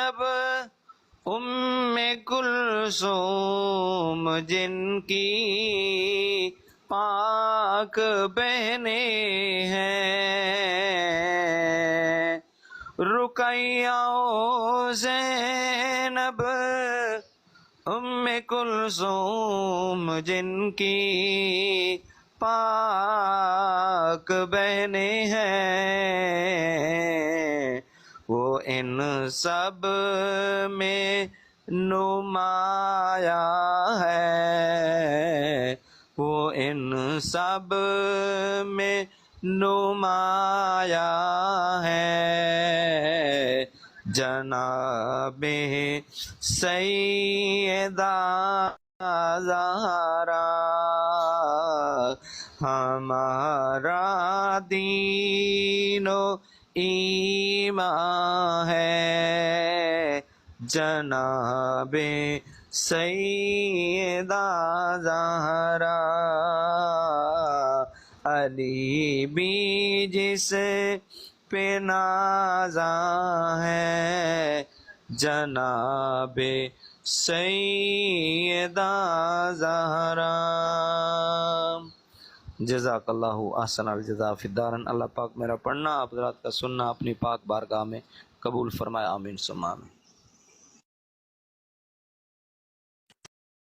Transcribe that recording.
زینب کلثوم جن کی پاک بہنیں ہیں، رقیہ و زینب کلثوم جن کی پاک بہنیں ہیں، وہ ان سب میں نمایاں ہے، وہ ان سب میں نمایاں ہے، جناب سیدہ زہرا ہمارا دین و ایمان ہے، جناب سیدہ زہرا علی بھی جس پہ نازاں ہے، جناب سیدہ زہرا۔ جزاک اللہ احسن الجزا فی الدارین۔ اللہ پاک میرا پڑھنا، آپ حضرات کا سننا اپنی پاک بارگاہ میں قبول فرمائے، آمین ثم آمین۔